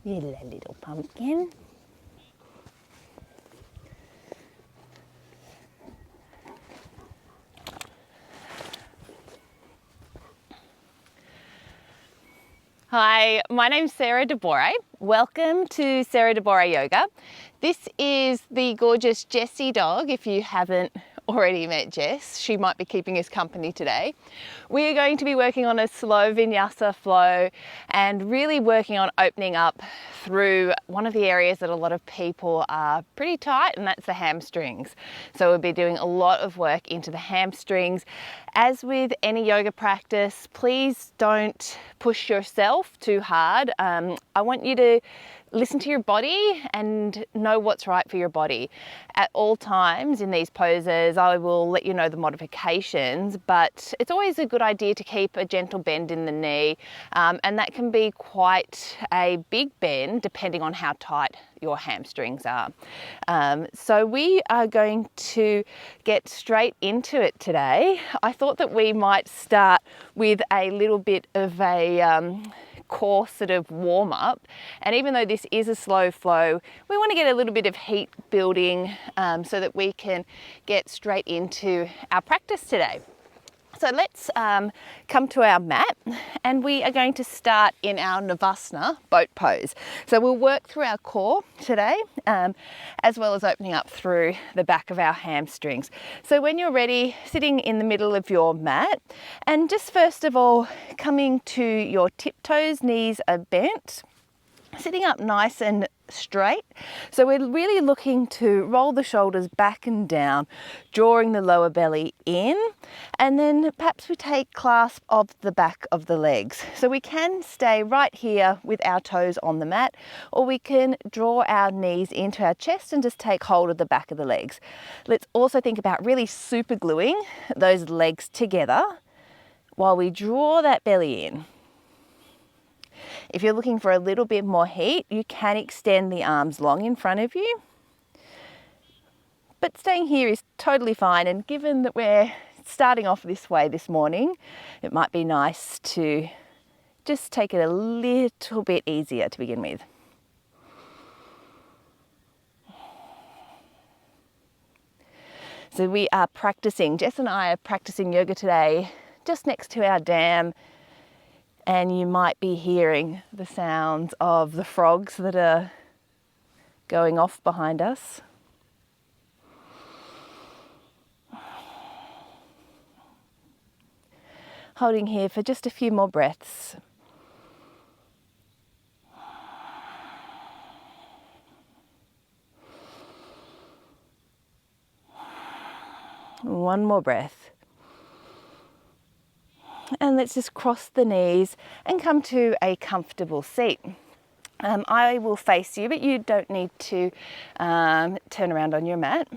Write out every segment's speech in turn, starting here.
You little pumpkin. Hi, my name's Sarah DeBorre. Welcome to Sarah DeBorre Yoga. This is the gorgeous Jessie dog. If you haven't already met Jess, she might be keeping us company today. We are going to be working on a slow Vinyasa flow and really working on opening up through one of the areas that a lot of people are pretty tight, and that's the hamstrings. So we'll be doing a lot of work into the hamstrings. As with any yoga practice, please don't push yourself too hard. I want you to listen to your body and know what's right for your body. At all times in these poses, I will let you know the modifications, but it's always a good idea to keep a gentle bend in the knee, and that can be quite a big bend depending on how tight your hamstrings are. So we are going to get straight into it today. I thought that we might start with a little bit of a core sort of warm up, and even though this is a slow flow, we want to get a little bit of heat building so that we can get straight into our practice today. So let's come to our mat, and we are going to start in our Navasana boat pose. So we'll work through our core today, as well as opening up through the back of our hamstrings. So when you're ready, sitting in the middle of your mat, and just first of all, coming to your tiptoes, knees are bent, sitting up nice and straight. So we're really looking to roll the shoulders back and down, drawing the lower belly in, and then perhaps we take clasp of the back of the legs. So we can stay right here with our toes on the mat, or we can draw our knees into our chest and just take hold of the back of the legs. Let's also think about really super gluing those legs together while we draw that belly in. If you're looking for a little bit more heat, you can extend the arms long in front of you. But staying here is totally fine, and given that we're starting off this way this morning, it might be nice to just take it a little bit easier to begin with. So we are practicing, Jess and I are practicing yoga today just next to our dam, and you might be hearing the sounds of the frogs that are going off behind us. Holding here for just a few more breaths. One more breath. And let's just cross the knees and come to a comfortable seat. I will face you, but you don't need to turn around on your mat.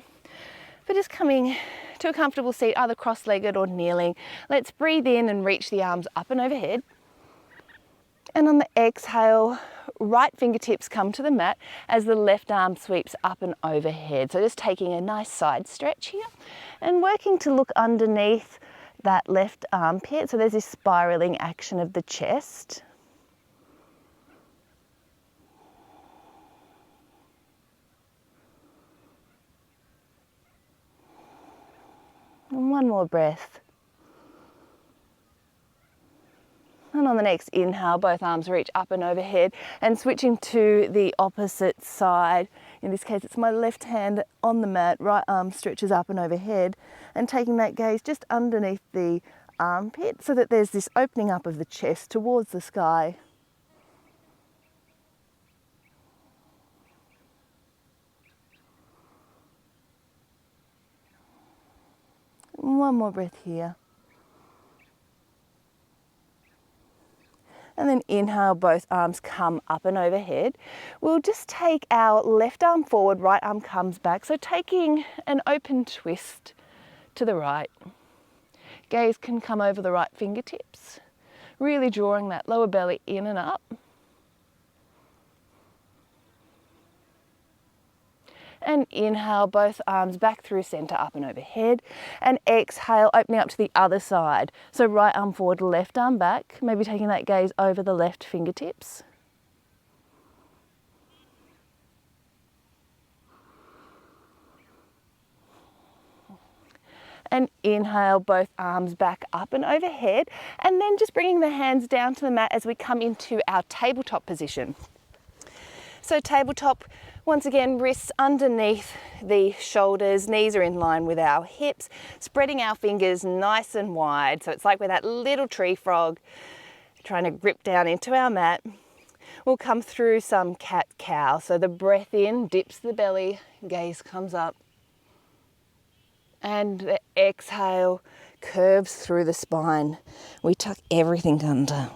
But just coming to a comfortable seat, either cross-legged or kneeling, let's breathe in and reach the arms up and overhead. And on the exhale, right fingertips come to the mat as the left arm sweeps up and overhead. So just taking a nice side stretch here and working to look underneath that left armpit. So there's this spiraling action of the chest. And one more breath. And on the next inhale, both arms reach up and overhead, and switching to the opposite side. In this case, it's my left hand on the mat, right arm stretches up and overhead, and taking that gaze just underneath the armpit so that there's this opening up of the chest towards the sky. One more breath here. And then inhale, both arms come up and overhead. We'll just take our left arm forward, right arm comes back. So taking an open twist to the right. Gaze can come over the right fingertips, really drawing that lower belly in and up. And inhale, both arms back through center, up and overhead. And exhale, opening up to the other side. So right arm forward, left arm back, maybe taking that gaze over the left fingertips. And inhale, both arms back up and overhead. And then just bringing the hands down to the mat as we come into our tabletop position. So tabletop, once again, wrists underneath the shoulders, knees are in line with our hips, spreading our fingers nice and wide. So it's like we're that little tree frog trying to grip down into our mat. We'll come through some cat-cow. So the breath in dips the belly, gaze comes up. And the exhale curves through the spine. We tuck everything under.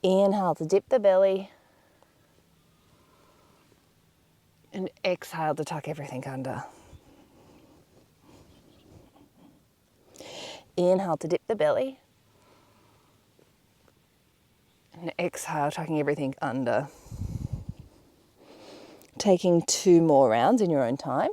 Inhale to dip the belly. And exhale to tuck everything under. Inhale to dip the belly. And exhale, tucking everything under. Taking 2 more rounds in your own time.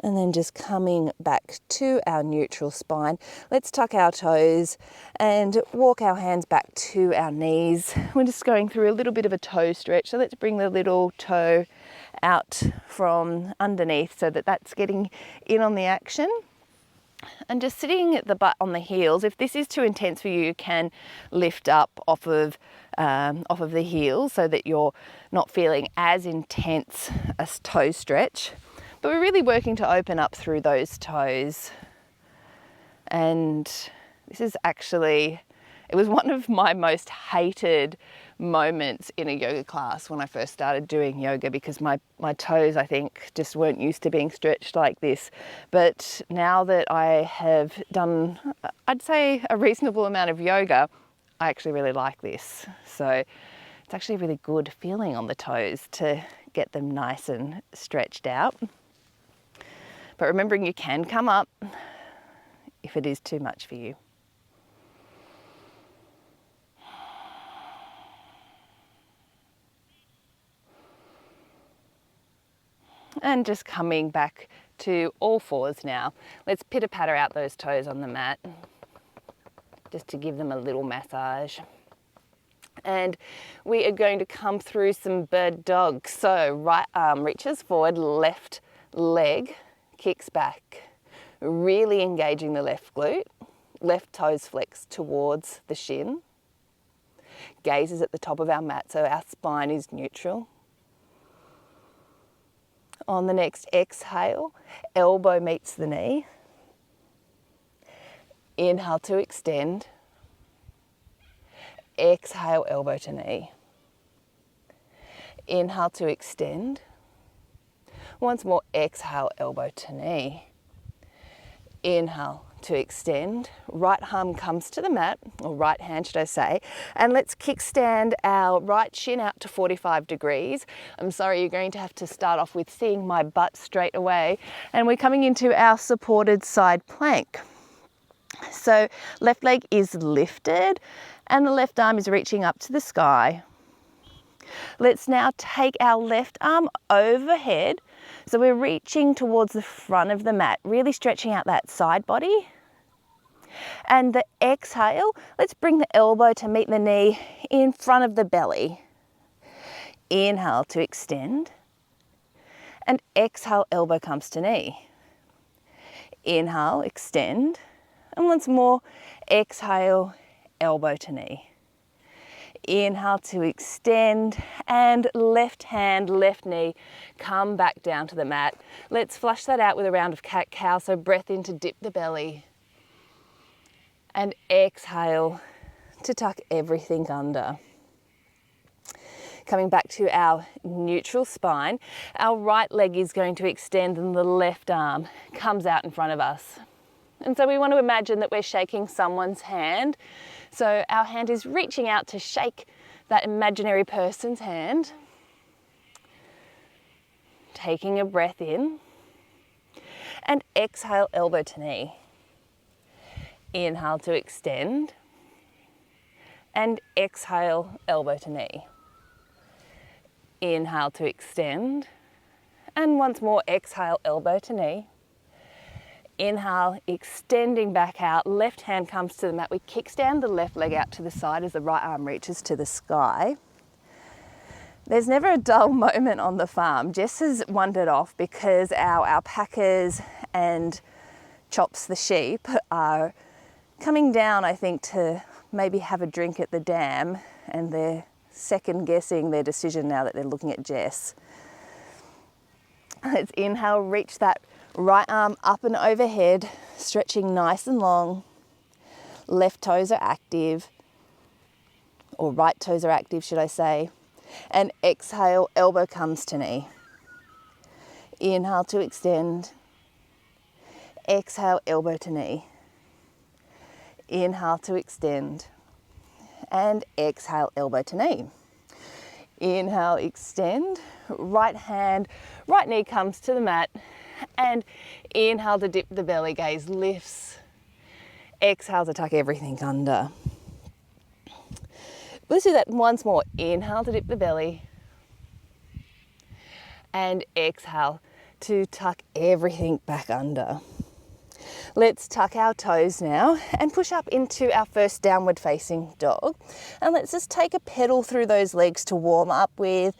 And then just coming back to our neutral spine. Let's tuck our toes and walk our hands back to our knees. We're just going through a little bit of a toe stretch. So let's bring the little toe out from underneath so that that's getting in on the action. And just sitting the butt on the heels. If this is too intense for you, you can lift up off of the heels so that you're not feeling as intense a toe stretch. But we're really working to open up through those toes. And this is actually, it was one of my most hated moments in a yoga class when I first started doing yoga, because my toes, I think, just weren't used to being stretched like this. But now that I have done, I'd say, a reasonable amount of yoga, I actually really like this. So it's actually a really good feeling on the toes to get them nice and stretched out. But remembering you can come up if it is too much for you. And just coming back to all fours now. Let's pitter-patter out those toes on the mat, just to give them a little massage. And we are going to come through some bird dog. So right arm reaches forward, left leg kicks back, really engaging the left glute, left toes flex towards the shin. Gaze is at the top of our mat, so our spine is neutral. On the next exhale, elbow meets the knee. Inhale to extend. Exhale, elbow to knee. Inhale to extend. Once more, exhale, elbow to knee. Inhale to extend. Right arm comes to the mat, or right hand should I say, and let's kickstand our right shin out to 45 degrees. I'm sorry, you're going to have to start off with seeing my butt straight away. And we're coming into our supported side plank. So left leg is lifted and the left arm is reaching up to the sky. Let's now take our left arm overhead. So we're reaching towards the front of the mat, really stretching out that side body. And the exhale, let's bring the elbow to meet the knee in front of the belly. Inhale to extend. And exhale, elbow comes to knee. Inhale, extend. And once more, exhale, elbow to knee. Inhale to extend, and left hand, left knee, come back down to the mat. Let's flush that out with a round of cat-cow. So breath in to dip the belly, and exhale to tuck everything under. Coming back to our neutral spine, our right leg is going to extend and the left arm comes out in front of us. And so we want to imagine that we're shaking someone's hand. So our hand is reaching out to shake that imaginary person's hand. Taking a breath in. And exhale, elbow to knee. Inhale to extend. And exhale, elbow to knee. Inhale to extend. And once more, exhale, elbow to knee. Inhale, extending back out, left hand comes to the mat. We kickstand the left leg out to the side as the right arm reaches to the sky. There's never a dull moment on the farm. Jess has wandered off because our alpacas and Chops the sheep are coming down, I think, to maybe have a drink at the dam, and they're second guessing their decision now that they're looking at Jess. Let's inhale, reach that right arm up and overhead, stretching nice and long. Left toes are active, or right toes are active, should I say. And exhale, elbow comes to knee. Inhale to extend. Exhale, elbow to knee. Inhale to extend. And exhale, elbow to knee. Inhale, extend. Right hand, right knee comes to the mat. And inhale to dip the belly, gaze lifts. Exhale to tuck everything under. Let's do that once more. Inhale to dip the belly. And exhale to tuck everything back under. Let's tuck our toes now and push up into our first downward facing dog. And let's just take a pedal through those legs to warm up with.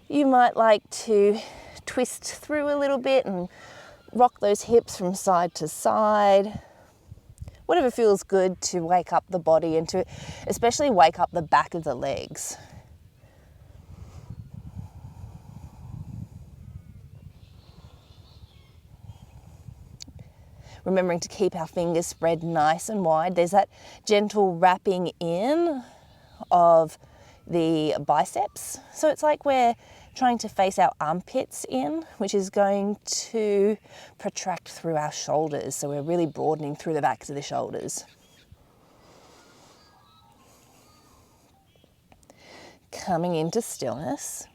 You might like to twist through a little bit and rock those hips from side to side. Whatever feels good to wake up the body and to especially wake up the back of the legs. Remembering to keep our fingers spread nice and wide. There's that gentle wrapping in of the biceps. So it's like we're trying to face our armpits in, which is going to protract through our shoulders. So we're really broadening through the backs of the shoulders. Coming into stillness.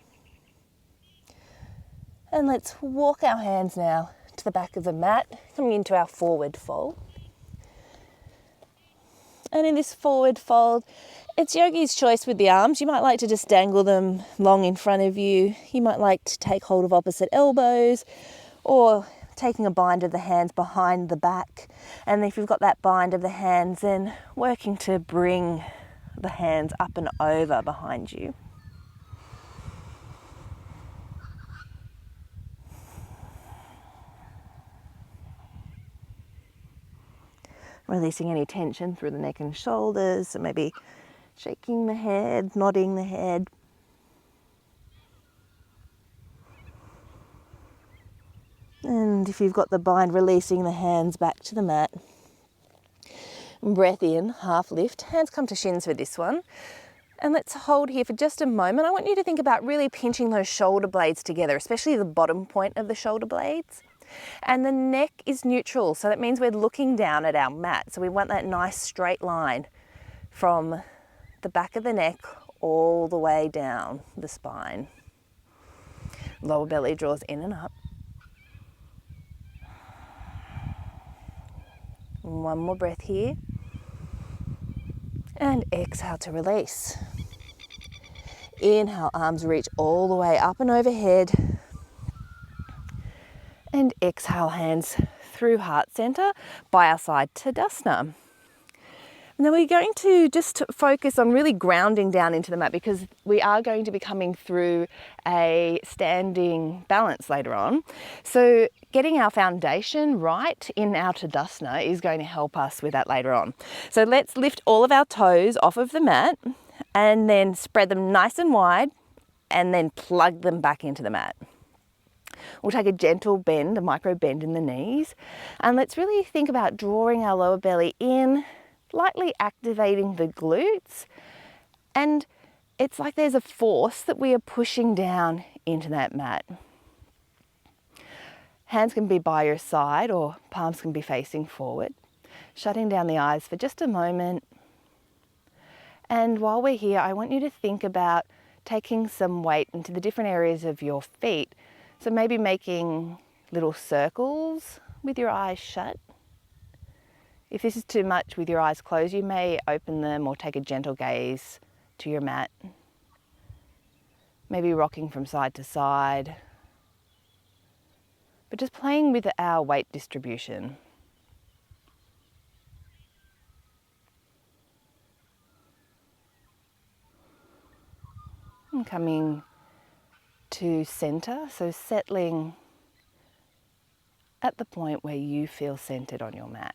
And let's walk our hands now to the back of the mat, coming into our forward fold. And in this forward fold, it's yogi's choice with the arms. You might like to just dangle them long in front of you. You might like to take hold of opposite elbows, or taking a bind of the hands behind the back. And if you've got that bind of the hands, then working to bring the hands up and over behind you. Releasing any tension through the neck and shoulders, so maybe shaking the head, nodding the head. And if you've got the bind, releasing the hands back to the mat. Breath in, half lift. Hands come to shins for this one. And let's hold here for just a moment. I want you to think about really pinching those shoulder blades together, especially the bottom point of the shoulder blades. And the neck is neutral, so that means we're looking down at our mat. So we want that nice straight line from the back of the neck all the way down the spine. Lower belly draws in and up. One more breath here. And exhale to release. Inhale, arms reach all the way up and overhead. And exhale, hands through heart center by our side Tadasana. And then we're going to just focus on really grounding down into the mat, because we are going to be coming through a standing balance later on. So getting our foundation right in our Tadasana is going to help us with that later on. So let's lift all of our toes off of the mat and then spread them nice and wide and then plug them back into the mat. We'll take a gentle bend, a micro bend in the knees, and let's really think about drawing our lower belly in, lightly activating the glutes, and it's like there's a force that we are pushing down into that mat. Hands can be by your side or palms can be facing forward. Shutting down the eyes for just a moment. And while we're here, I want you to think about taking some weight into the different areas of your feet. So maybe making little circles with your eyes shut. If this is too much with your eyes closed, you may open them or take a gentle gaze to your mat. Maybe rocking from side to side. but just playing with our weight distribution. And coming to center, so settling at the point where you feel centered on your mat.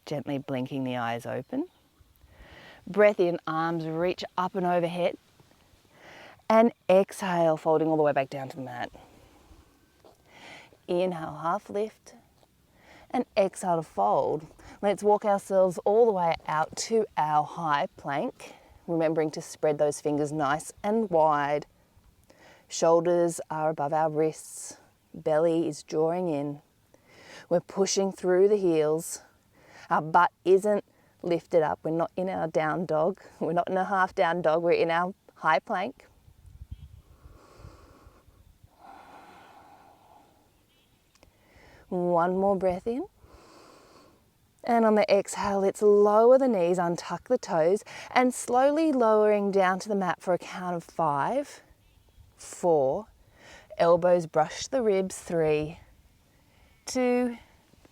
Gently blinking the eyes open. Breath in, arms reach up and overhead. And exhale, folding all the way back down to the mat. Inhale, half lift. And exhale to fold. Let's walk ourselves all the way out to our high plank. Remembering to spread those fingers nice and wide. Shoulders are above our wrists. Belly is drawing in. We're pushing through the heels. Our butt isn't lifted up. We're not in our down dog. We're not in a half down dog. We're in our high plank. One more breath in. And on the exhale, let's lower the knees, untuck the toes, and slowly lowering down to the mat for a count of 5, 4, elbows brush the ribs, 3, 2,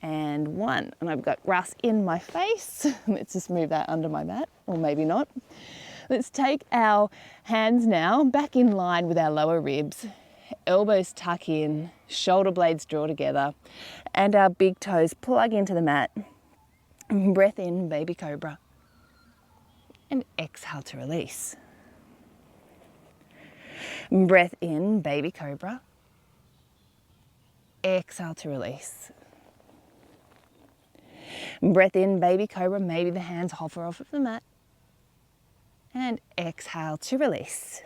and 1. And I've got grass in my face. Let's just move that under my mat, or maybe not. Let's take our hands now back in line with our lower ribs. Elbows tuck in, shoulder blades draw together, and our big toes plug into the mat. Breath in, baby cobra. And exhale to release. Breath in, baby cobra. Exhale to release. Breath in, baby cobra. Maybe the hands hover off of the mat. And exhale to release.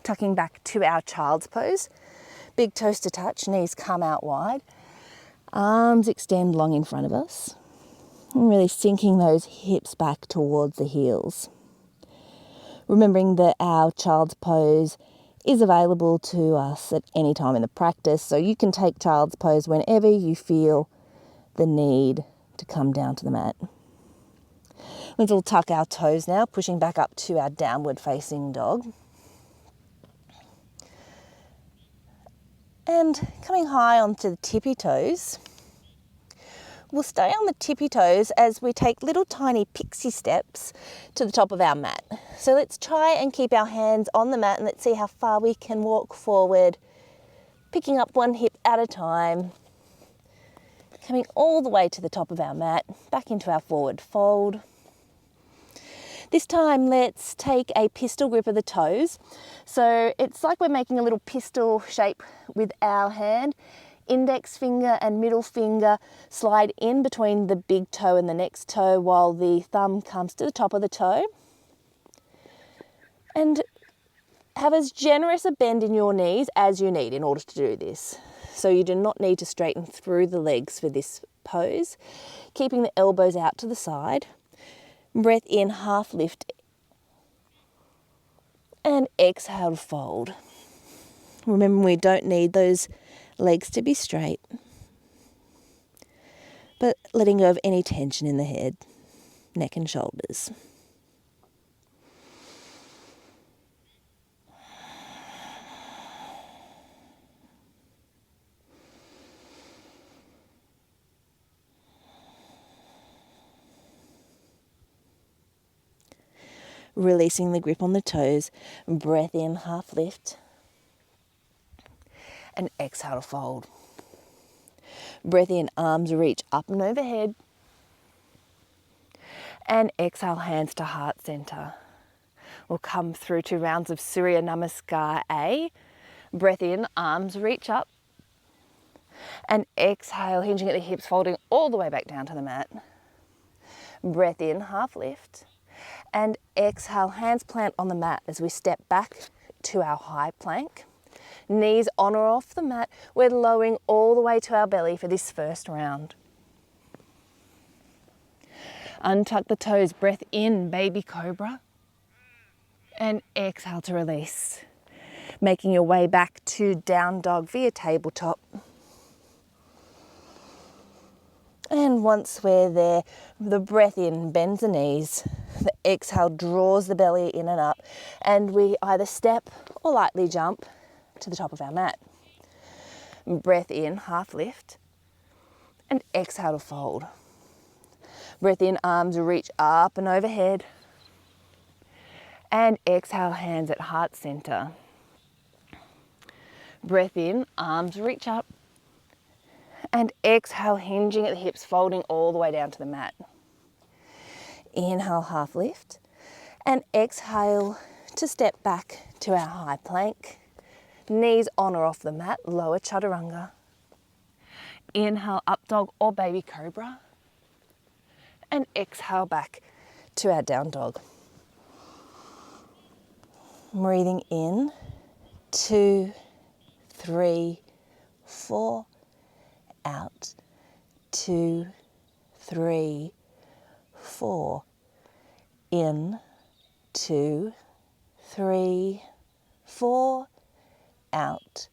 Tucking back to our child's pose. Big toes to touch, knees come out wide. Arms extend long in front of us. And really sinking those hips back towards the heels. Remembering that our child's pose is available to us at any time in the practice, so you can take child's pose whenever you feel the need to come down to the mat. Let's all tuck our toes now, pushing back up to our downward facing dog. And coming high onto the tippy toes. We'll stay on the tippy toes as we take little tiny pixie steps to the top of our mat. So let's try and keep our hands on the mat and let's see how far we can walk forward, picking up one hip at a time, coming all the way to the top of our mat, back into our forward fold. This time let's take a pistol grip of the toes. So it's like we're making a little pistol shape with our hand. Index finger and middle finger slide in between the big toe and the next toe while the thumb comes to the top of the toe. And have as generous a bend in your knees as you need in order to do this. So you do not need to straighten through the legs for this pose. Keeping the elbows out to the side. Breath in, half lift. And exhale to fold. Remember, we don't need those legs to be straight, but letting go of any tension in the head, neck and shoulders. Releasing the grip on the toes, breath in, half lift. And exhale to fold. Breath in, arms reach up and overhead. And exhale, hands to heart center. We'll come through 2 rounds of Surya Namaskar A. Breath in, arms reach up. And exhale, hinging at the hips, folding all the way back down to the mat. Breath in, half lift. And exhale, hands plant on the mat as we step back to our high plank. Knees on or off the mat. We're lowering all the way to our belly for this first round. Untuck the toes, breath in, baby cobra. And exhale to release. Making your way back to down dog via tabletop. And once we're there, the breath in bends the knees. The exhale draws the belly in and up. And we either step or lightly jump to the top of our mat. Breath in, half lift, and exhale to fold. Breath in, arms reach up and overhead. And exhale, hands at heart center. Breath in, arms reach up. And exhale, hinging at the hips, folding all the way down to the mat. Inhale, half lift. And exhale to step back to our high plank. Knees on or off the mat, lower chaturanga. Inhale, up dog or baby cobra. And exhale back to our down dog. Breathing in, 2, 3, 4. Out, 2, 3, 4. In, 2, 3, 4. Out,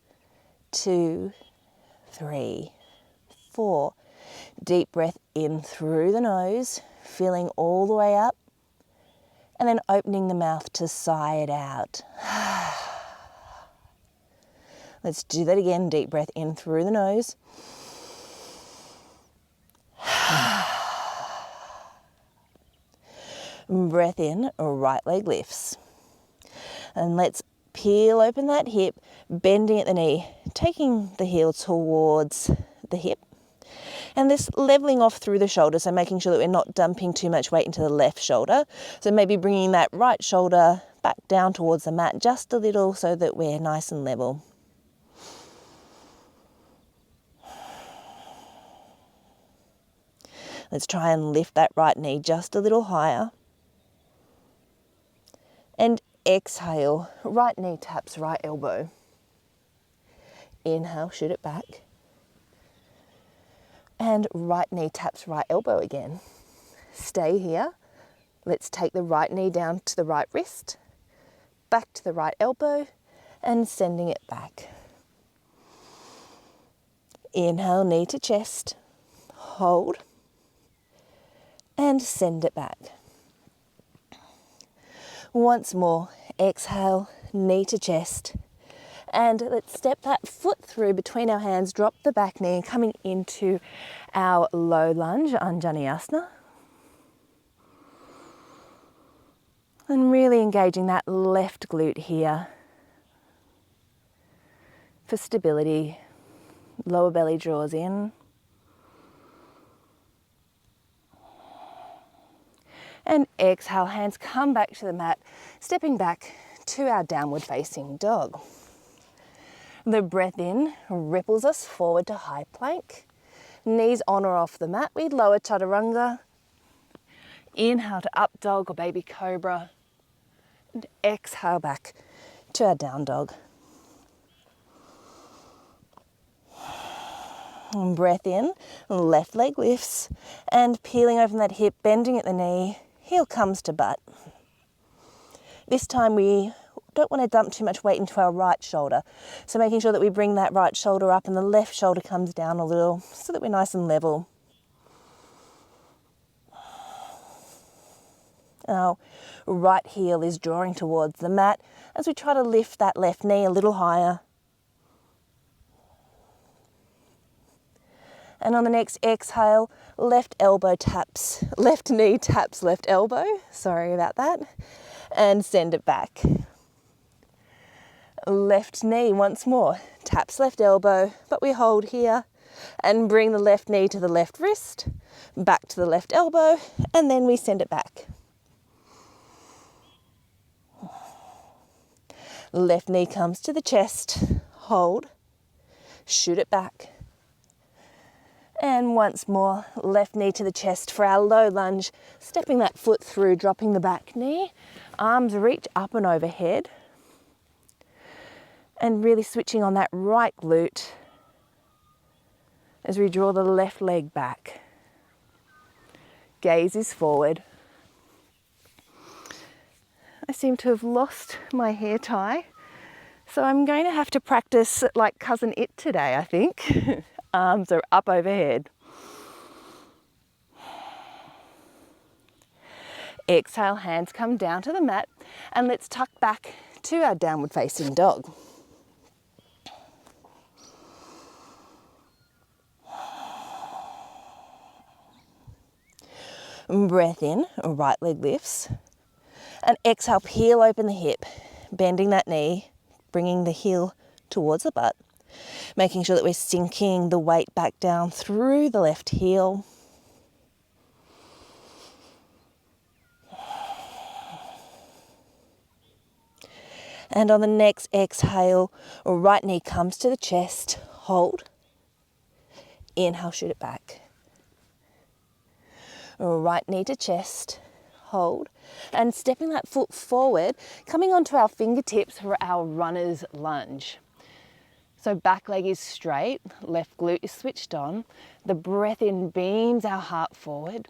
2, 3, 4. Deep breath in through the nose, filling all the way up, and then opening the mouth to sigh it out. Let's do that again. Deep breath in through the nose. Breath in, right leg lifts. And let's peel open that hip, bending at the knee, taking the heel towards the hip. And this leveling off through the shoulder, so making sure that we're not dumping too much weight into the left shoulder. So maybe bringing that right shoulder back down towards the mat just a little so that we're nice and level. Let's try and lift that right knee just a little higher. And exhale, right knee taps right elbow. Inhale, shoot it back. And right knee taps right elbow again. Stay here. Let's take the right knee down to the right wrist, back to the right elbow, and sending it back. Inhale, knee to chest. Hold. And send it back. Once more, exhale, knee to chest. And let's step that foot through between our hands, drop the back knee, coming into our low lunge, Anjaneyasana. And really engaging that left glute here for stability. Lower belly draws in. And exhale, hands come back to the mat, stepping back to our downward facing dog. The breath in ripples us forward to high plank. Knees on or off the mat, we lower chaturanga. Inhale to up dog or baby cobra. And exhale back to our down dog. And breath in, left leg lifts, and peeling open that hip, bending at the knee, heel comes to butt. This time we don't want to dump too much weight into our right shoulder. So making sure that we bring that right shoulder up and the left shoulder comes down a little so that we're nice and level. Our right heel is drawing towards the mat as we try to lift that left knee a little higher. And on the next exhale, left elbow taps, left knee taps left elbow. Sorry about that. And send it back. Left knee once more, taps left elbow, but we hold here and bring the left knee to the left wrist, back to the left elbow, and then we send it back. Left knee comes to the chest, hold, shoot it back. And once more, left knee to the chest for our low lunge, stepping that foot through, dropping the back knee, arms reach up and overhead. And really switching on that right glute as we draw the left leg back. Gaze is forward. I seem to have lost my hair tie, so I'm going to have to practice like Cousin It today, I think. Arms are up overhead. Exhale, hands come down to the mat, and let's tuck back to our downward facing dog. Breath in, right leg lifts. And exhale, peel open the hip, bending that knee, bringing the heel towards the butt, making sure that we're sinking the weight back down through the left heel. And on the next exhale, right knee comes to the chest, hold. Inhale, shoot it back. Right knee to chest, hold. And stepping that foot forward, coming onto our fingertips for our runner's lunge. So back leg is straight, left glute is switched on. The breath in beams our heart forward.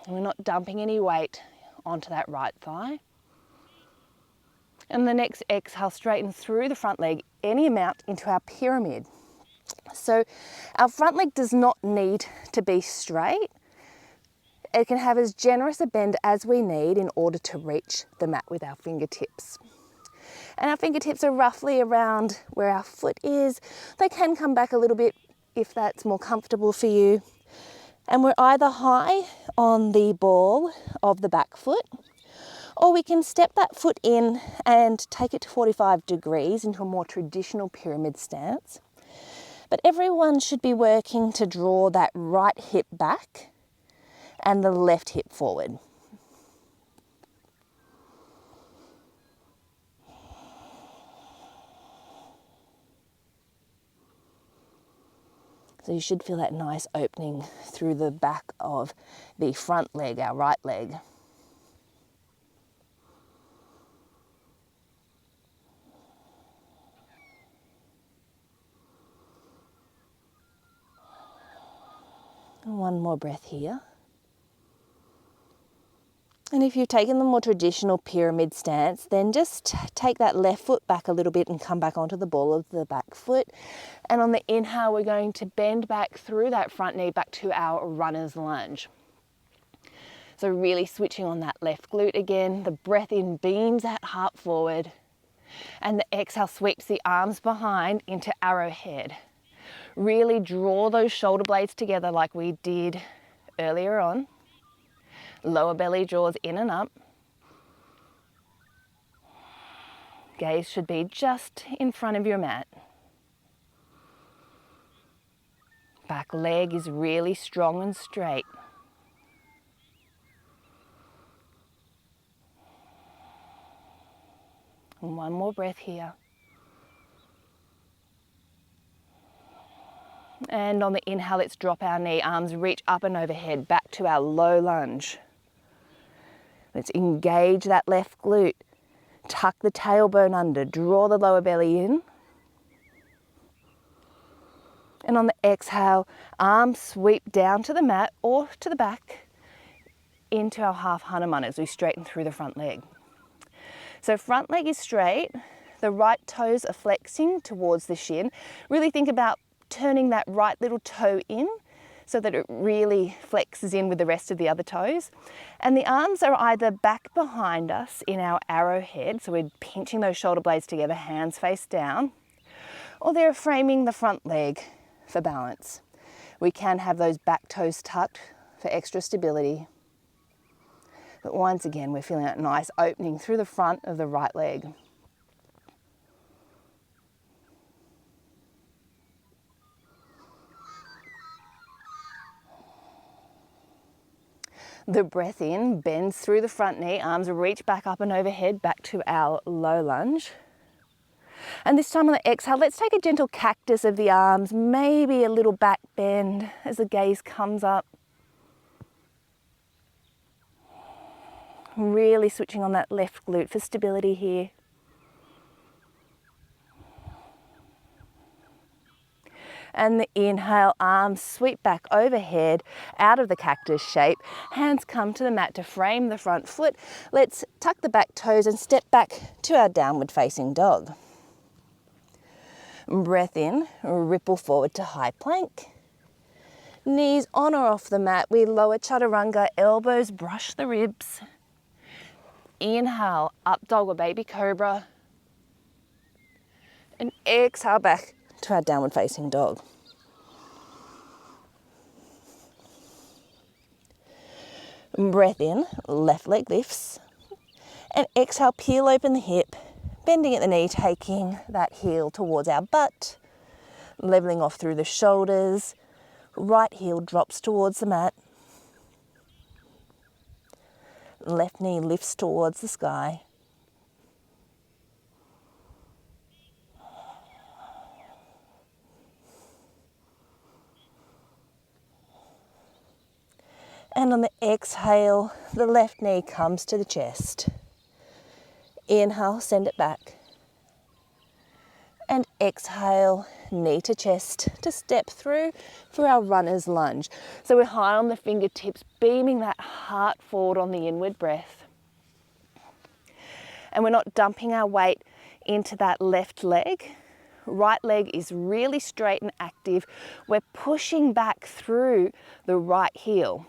And we're not dumping any weight onto that right thigh. And the next exhale, straighten through the front leg any amount into our pyramid. So our front leg does not need to be straight. It can have as generous a bend as we need in order to reach the mat with our fingertips. And our fingertips are roughly around where our foot is. They can come back a little bit if that's more comfortable for you. And we're either high on the ball of the back foot, or we can step that foot in and take it to 45 degrees into a more traditional pyramid stance. But everyone should be working to draw that right hip back and the left hip forward. So you should feel that nice opening through the back of the front leg, our right leg. And one more breath here. And if you've taken the more traditional pyramid stance, then just take that left foot back a little bit and come back onto the ball of the back foot. And on the inhale, we're going to bend back through that front knee back to our runner's lunge. So really switching on that left glute again. The breath in beams that heart forward. And the exhale sweeps the arms behind into arrowhead. Really draw those shoulder blades together like we did earlier on. Lower belly draws in and up. Gaze should be just in front of your mat. Back leg is really strong and straight. And one more breath here. And on the inhale, let's drop our knee, arms reach up and overhead, back to our low lunge. Let's engage that left glute. Tuck the tailbone under, draw the lower belly in. And on the exhale, arms sweep down to the mat or to the back into our half Hanuman as we straighten through the front leg. So front leg is straight, the right toes are flexing towards the shin. Really think about turning that right little toe in so that it really flexes in with the rest of the other toes. And the arms are either back behind us in our arrowhead, so we're pinching those shoulder blades together, hands face down, or they're framing the front leg for balance. We can have those back toes tucked for extra stability. But once again, we're feeling that nice opening through the front of the right leg. The breath in bends through the front knee, arms reach back up and overhead, back to our low lunge. And this time on the exhale, let's take a gentle cactus of the arms, maybe a little back bend as the gaze comes up. Really switching on that left glute for stability here. And the inhale, arms sweep back overhead out of the cactus shape. Hands come to the mat to frame the front foot. Let's tuck the back toes and step back to our downward facing dog. Breath in, ripple forward to high plank. Knees on or off the mat. We lower chaturanga, elbows brush the ribs. Inhale, up dog or baby cobra. And exhale back to our downward facing dog. Breath in, left leg lifts. And exhale, peel open the hip, bending at the knee, taking that heel towards our butt, leveling off through the shoulders. Right heel drops towards the mat. Left knee lifts towards the sky. And on the exhale, the left knee comes to the chest. Inhale, send it back. And exhale, knee to chest to step through for our runner's lunge. So we're high on the fingertips, beaming that heart forward on the inward breath. And we're not dumping our weight into that left leg. Right leg is really straight and active. We're pushing back through the right heel.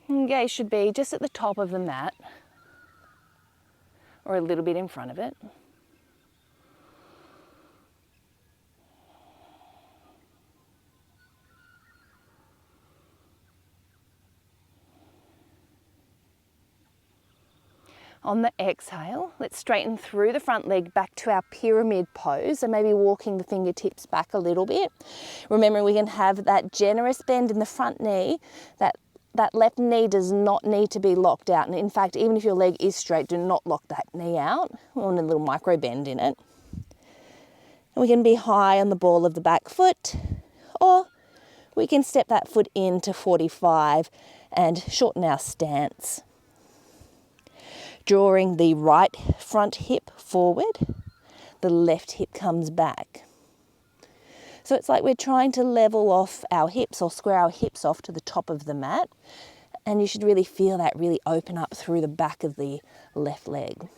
And gaze should be just at the top of the mat or a little bit in front of it. On the exhale, let's straighten through the front leg back to our pyramid pose. So maybe walking the fingertips back a little bit. Remembering we can have that generous bend in the front knee. That left knee does not need to be locked out. And in fact, even if your leg is straight, do not lock that knee out. We want a little micro bend in it. And we can be high on the ball of the back foot, or we can step that foot into 45 and shorten our stance. Drawing the right front hip forward, the left hip comes back. So it's like we're trying to level off our hips or square our hips off to the top of the mat. And you should really feel that really open up through the back of the left leg.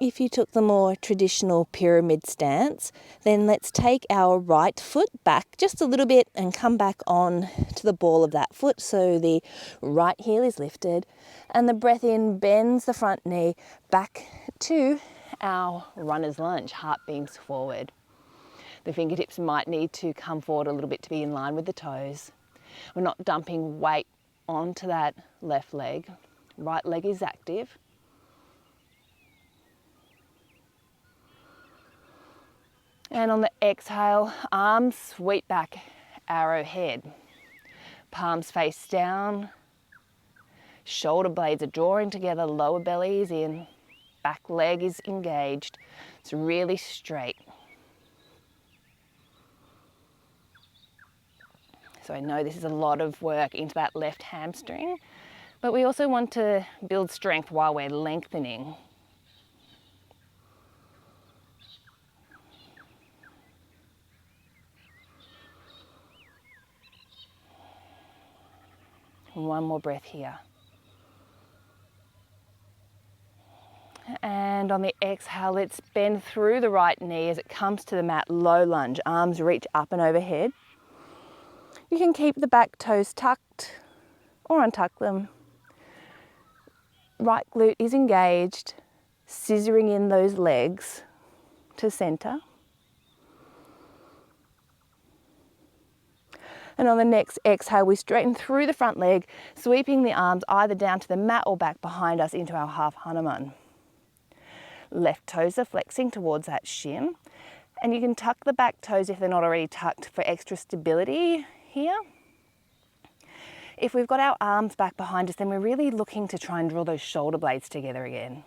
If you took the more traditional pyramid stance, then let's take our right foot back just a little bit and come back on to the ball of that foot. So the right heel is lifted and the breath in bends the front knee back to our runner's lunge, heart beams forward. The fingertips might need to come forward a little bit to be in line with the toes. We're not dumping weight onto that left leg. Right leg is active. And on the exhale, arms sweep back, arrow head. Palms face down. Shoulder blades are drawing together, lower belly is in. Back leg is engaged. It's really straight. So I know this is a lot of work into that left hamstring, but we also want to build strength while we're lengthening. One more breath here. And on the exhale, let's bend through the right knee as it comes to the mat, low lunge. Arms reach up and overhead. You can keep the back toes tucked or untuck them. Right glute is engaged, scissoring in those legs to center. And on the next exhale, we straighten through the front leg, sweeping the arms either down to the mat or back behind us into our half Hanuman. Left toes are flexing towards that shin. And you can tuck the back toes if they're not already tucked for extra stability here. If we've got our arms back behind us, then we're really looking to try and draw those shoulder blades together again.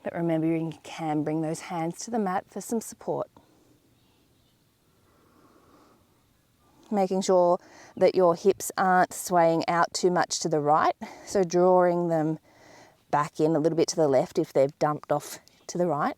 But remember, you can bring those hands to the mat for some support. Making sure that your hips aren't swaying out too much to the right. So drawing them back in a little bit to the left if they've dumped off to the right.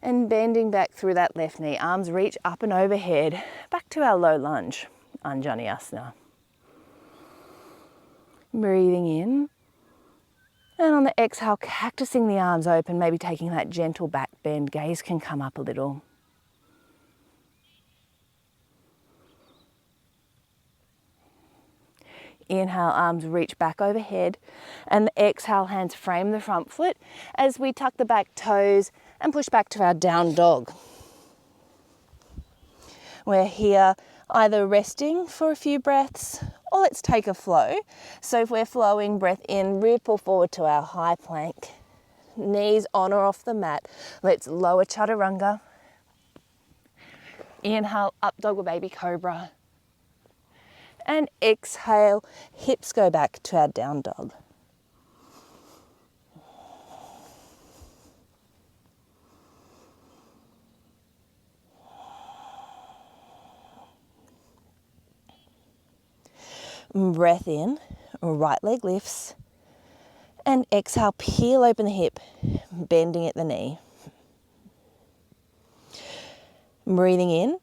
And bending back through that left knee, arms reach up and overhead, back to our low lunge, Anjaneyasana. Breathing in, and on the exhale, cactusing the arms open, maybe taking that gentle back bend, gaze can come up a little. Inhale, arms reach back overhead, and the exhale, hands frame the front foot as we tuck the back toes and push back to our down dog. We're here either resting for a few breaths or let's take a flow. So if we're flowing, breath in, ripple forward to our high plank. Knees on or off the mat. Let's lower chaturanga. Inhale, up dog or baby cobra. And exhale, hips go back to our down dog. Breath in, right leg lifts. And exhale, peel open the hip, bending at the knee. Breathing in.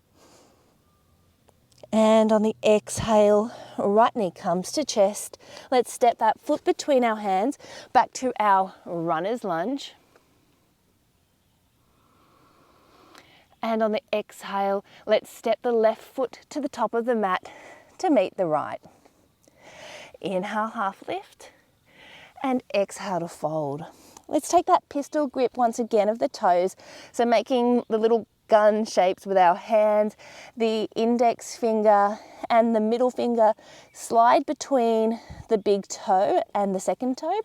And on the exhale, right knee comes to chest. Let's step that foot between our hands back to our runner's lunge. And on the exhale, let's step the left foot to the top of the mat to meet the right. Inhale, half lift, and exhale to fold. Let's take that pistol grip once again of the toes. So making the little gun shapes with our hands, the index finger and the middle finger slide between the big toe and the second toe,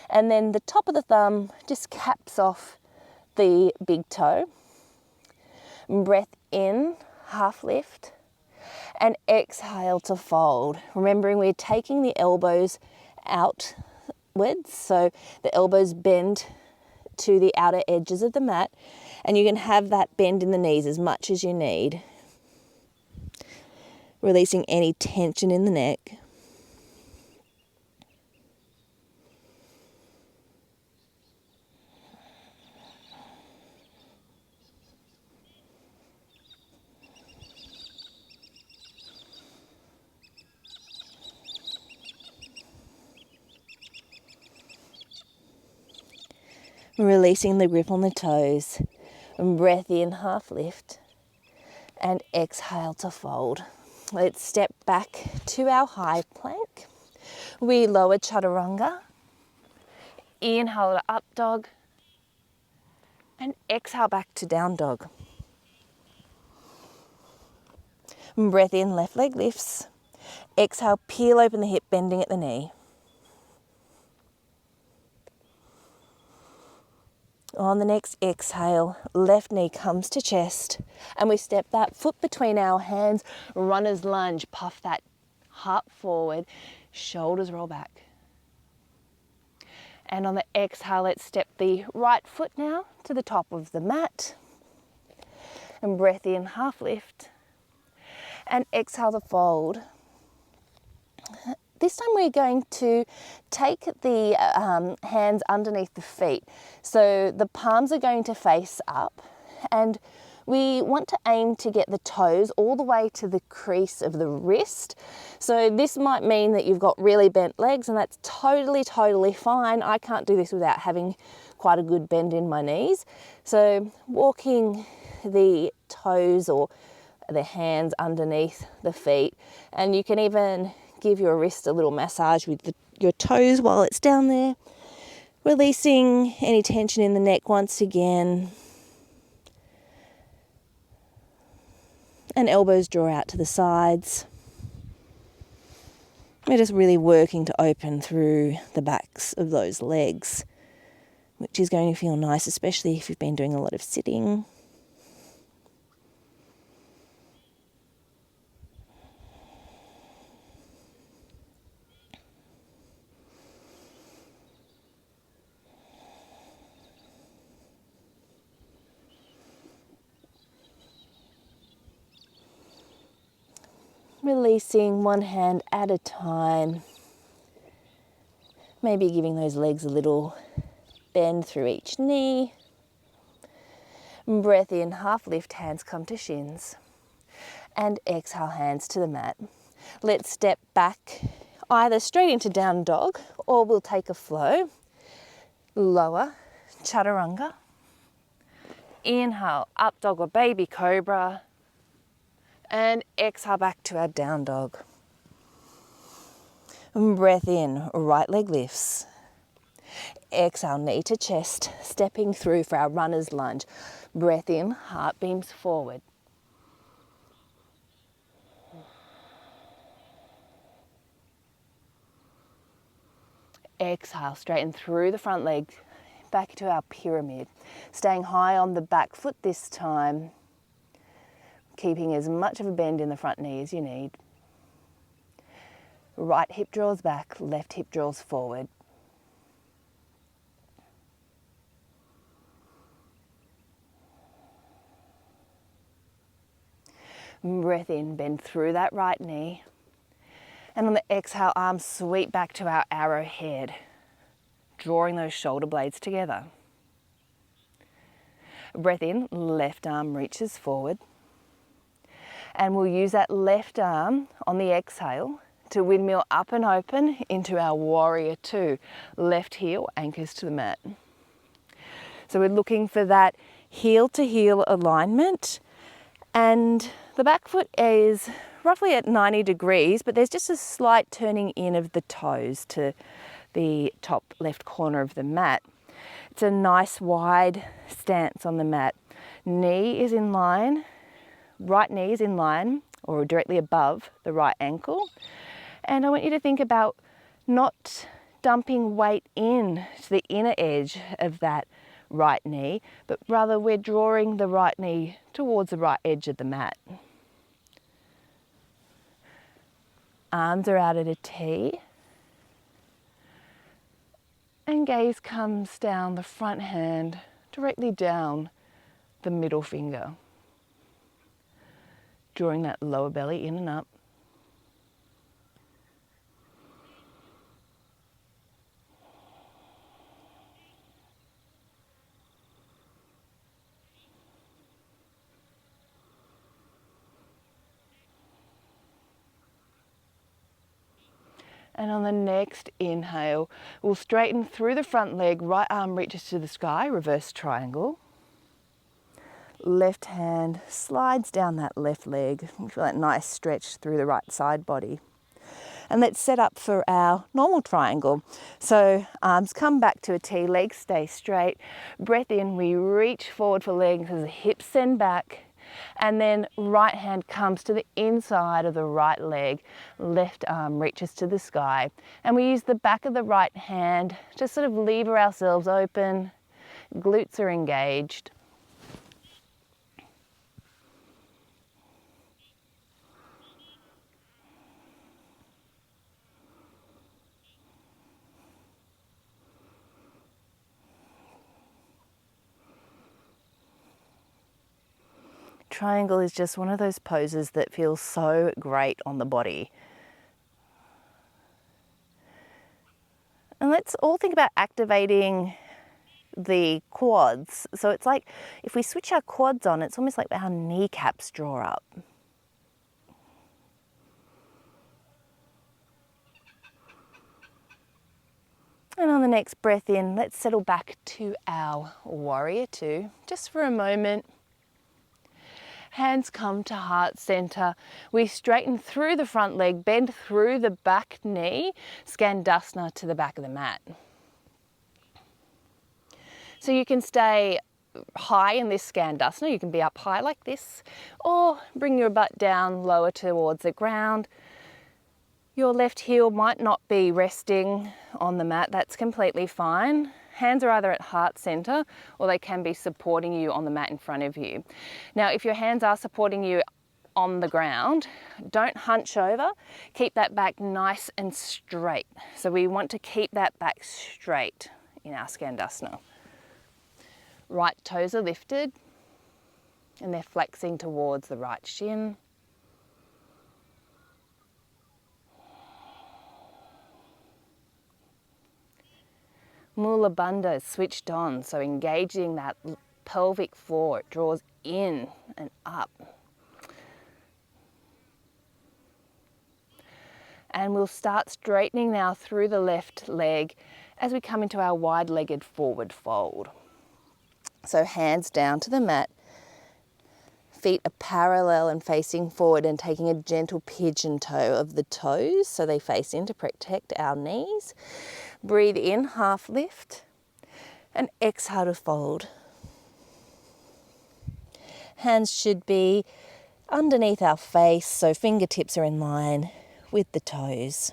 and then the top of the thumb just caps off the big toe. Breath in, half lift, and exhale to fold. Remembering we're taking the elbows outwards, so the elbows bend to the outer edges of the mat, and you can have that bend in the knees as much as you need. Releasing any tension in the neck. Releasing the grip on the toes. And breath in, half lift, and exhale to fold. Let's step back to our high plank. We lower chaturanga. Inhale to up dog, and exhale back to down dog. Breath in, left leg lifts. Exhale, peel open the hip, bending at the knee. On the next exhale, left knee comes to chest, and we step that foot between our hands, runner's lunge, puff that heart forward, shoulders roll back. And on the exhale, let's step the right foot now to the top of the mat, and breath in, half lift, and exhale to fold. This time we're going to take the hands underneath the feet. So the palms are going to face up, and we want to aim to get the toes all the way to the crease of the wrist. So this might mean that you've got really bent legs, and that's totally fine. I can't do this without having quite a good bend in my knees. So walking the toes or the hands underneath the feet, and you can even give your wrist a little massage with your toes while it's down there. Releasing any tension in the neck once again. And elbows draw out to the sides. We're just really working to open through the backs of those legs, which is going to feel nice, especially if you've been doing a lot of sitting. Releasing one hand at a time. Maybe giving those legs a little bend through each knee. Breath in, half lift, hands come to shins. And exhale, hands to the mat. Let's step back either straight into down dog or we'll take a flow. Lower, chaturanga. Inhale, up dog or baby cobra. And exhale back to our down dog. Breath in, right leg lifts. Exhale, knee to chest, stepping through for our runner's lunge. Breath in, heart beams forward. Exhale, straighten through the front leg, back to our pyramid. Staying high on the back foot this time, keeping as much of a bend in the front knee as you need. Right hip draws back, left hip draws forward. Breath in, bend through that right knee. And on the exhale, arms sweep back to our arrowhead, drawing those shoulder blades together. Breath in, left arm reaches forward. And we'll use that left arm on the exhale to windmill up and open into our warrior two. Left heel anchors to the mat. So we're looking for that heel to heel alignment, and the back foot is roughly at 90 degrees, but there's just a slight turning in of the toes to the top left corner of the mat. It's a nice wide stance on the mat. Knee is in line, right knee is in line or directly above the right ankle. And I want you to think about not dumping weight in to the inner edge of that right knee, but rather we're drawing the right knee towards the right edge of the mat. Arms are out at a T. And gaze comes down the front hand, directly down the middle finger. Drawing that lower belly in and up. And on the next inhale, we'll straighten through the front leg, right arm reaches to the sky, reverse triangle. Left hand slides down that left leg. You feel that nice stretch through the right side body. And let's set up for our normal triangle. So arms come back to a T, legs stay straight. Breath in, we reach forward for legs as the hips send back. And then right hand comes to the inside of the right leg, left arm reaches to the sky. And we use the back of the right hand to sort of lever ourselves open, glutes are engaged. Triangle is just one of those poses that feels so great on the body. And let's all think about activating the quads. So it's like if we switch our quads on, it's almost like our kneecaps draw up. And on the next breath in, let's settle back to our warrior two, just for a moment. Hands come to heart center. We straighten through the front leg, bend through the back knee, Skandasana to the back of the mat. So you can stay high in this Skandasana, you can be up high like this, or bring your butt down lower towards the ground. Your left heel might not be resting on the mat, that's completely fine. Hands are either at heart center or they can be supporting you on the mat in front of you. Now, if your hands are supporting you on the ground, don't hunch over. Keep that back nice and straight. So we want to keep that back straight in our Skandasana. Right toes are lifted and they're flexing towards the right shin. Mula Bandha is switched on, so engaging that pelvic floor. It draws in and up. And we'll start straightening now through the left leg as we come into our wide-legged forward fold. So hands down to the mat, feet are parallel and facing forward, and taking a gentle pigeon toe of the toes so they face in to protect our knees. Breathe in, half lift, and exhale to fold. Hands should be underneath our face, so fingertips are in line with the toes.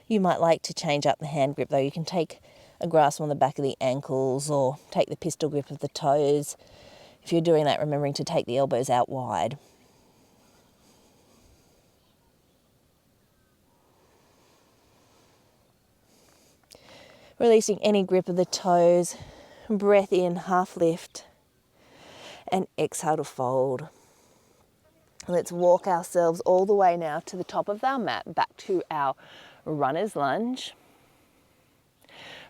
You might like to change up the hand grip though. You can take a grasp on the back of the ankles or take the pistol grip of the toes. If you're doing that, remembering to take the elbows out wide. Releasing any grip of the toes. Breath in, half lift, and exhale to fold. Let's walk ourselves all the way now to the top of our mat, back to our runner's lunge.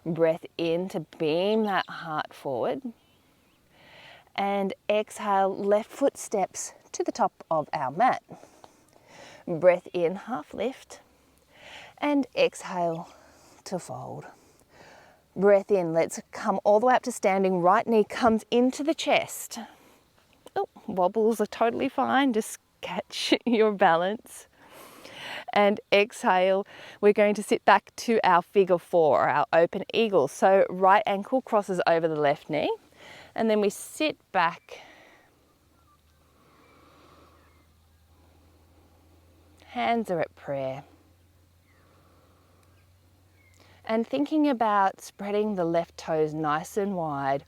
Breath in to beam that heart forward. And exhale, left foot steps to the top of our mat. Breath in, half lift, and exhale to fold. Breath in, let's come all the way up to standing. Right knee comes into the chest. Oh, wobbles are totally fine, just catch your balance. And exhale, we're going to sit back to our figure four, our open eagle. So right ankle crosses over the left knee. And then we sit back, hands are at prayer. And thinking about spreading the left toes nice and wide,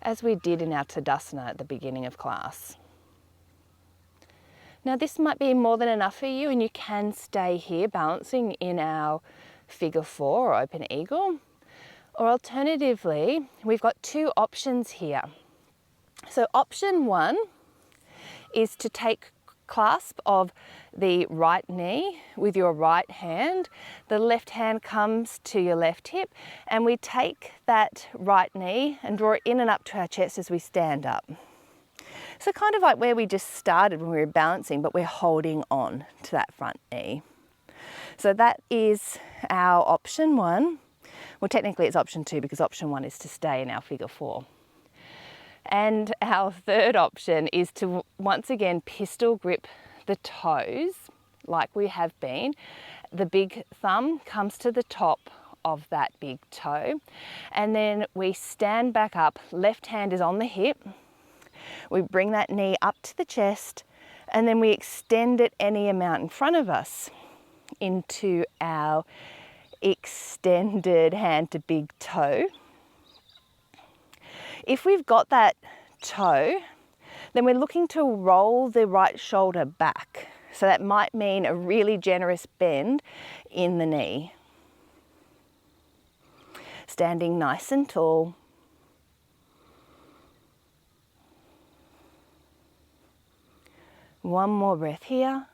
as we did in our Tadasana at the beginning of class. Now this might be more than enough for you, and you can stay here balancing in our figure four or open eagle. Or alternatively, we've got two options here. So option one is to take clasp of the right knee with your right hand. The left hand comes to your left hip, and we take that right knee and draw it in and up to our chest as we stand up. So kind of like where we just started when we were balancing, but we're holding on to that front knee. So that is our option one. Well, technically it's option two, because option one is to stay in our figure four. And our third option is to once again pistol grip the toes like we have been. The big thumb comes to the top of that big toe. And then we stand back up, left hand is on the hip. We bring that knee up to the chest, and then we extend it any amount in front of us into our extended hand to big toe. If we've got that toe, then we're looking to roll the right shoulder back. So that might mean a really generous bend in the knee. Standing nice and tall. One more breath here.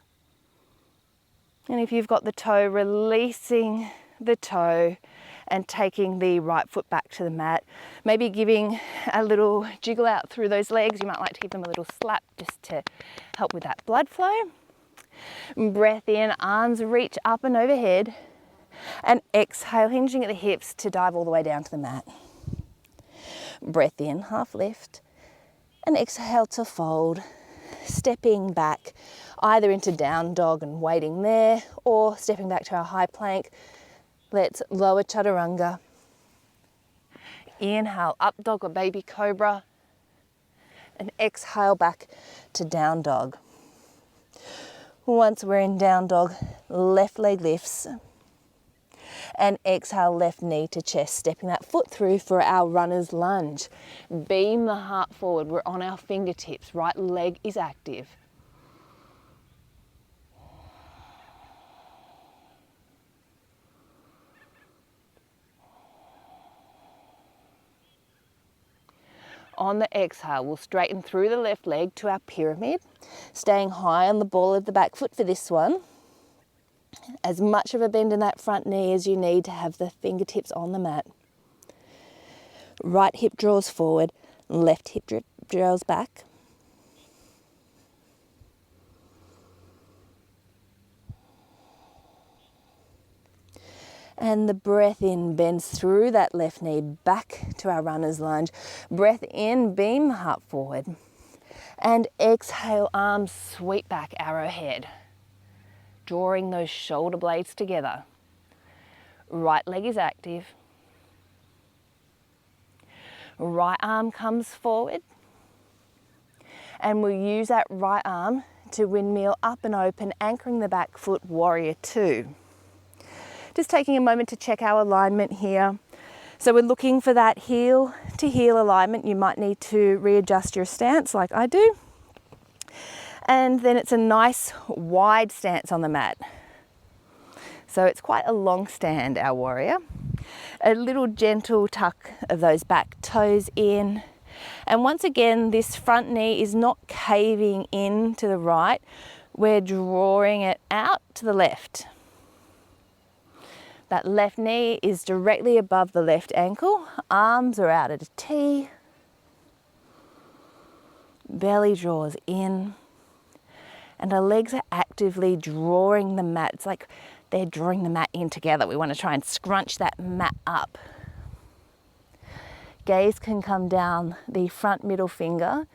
And if you've got the toe, releasing the toe and taking the right foot back to the mat. Maybe giving a little jiggle out through those legs. You might like to give them a little slap just to help with that blood flow. Breath in, arms reach up and overhead. And exhale, hinging at the hips to dive all the way down to the mat. Breath in, half lift. And exhale to fold. Stepping back either into down dog and waiting there, or stepping back to our high plank. Let's lower chaturanga. Inhale, up dog or baby cobra. And exhale back to down dog. Once we're in down dog, left leg lifts. And exhale, left knee to chest, stepping that foot through for our runner's lunge. Beam the heart forward, we're on our fingertips, right leg is active. On the exhale, we'll straighten through the left leg to our pyramid, staying high on the ball of the back foot for this one. As much of a bend in that front knee as you need to have the fingertips on the mat. Right hip draws forward, left hip draws back. And the breath in bends through that left knee back to our runner's lunge. Breath in, beam the heart forward. And exhale, arms sweep back, arrowhead. Drawing those shoulder blades together. Right leg is active. Right arm comes forward. And we'll use that right arm to windmill up and open, anchoring the back foot, warrior two. Just taking a moment to check our alignment here. So we're looking for that heel to heel alignment. You might need to readjust your stance like I do. And then it's a nice wide stance on the mat. So it's quite a long stand, our warrior. A little gentle tuck of those back toes in. And once again, this front knee is not caving in to the right. We're drawing it out to the left. That left knee is directly above the left ankle. Arms are out at a T. Belly draws in. And our legs are actively drawing the mat. It's like they're drawing the mat in together. We want to try and scrunch that mat up. Gaze can come down the front middle finger.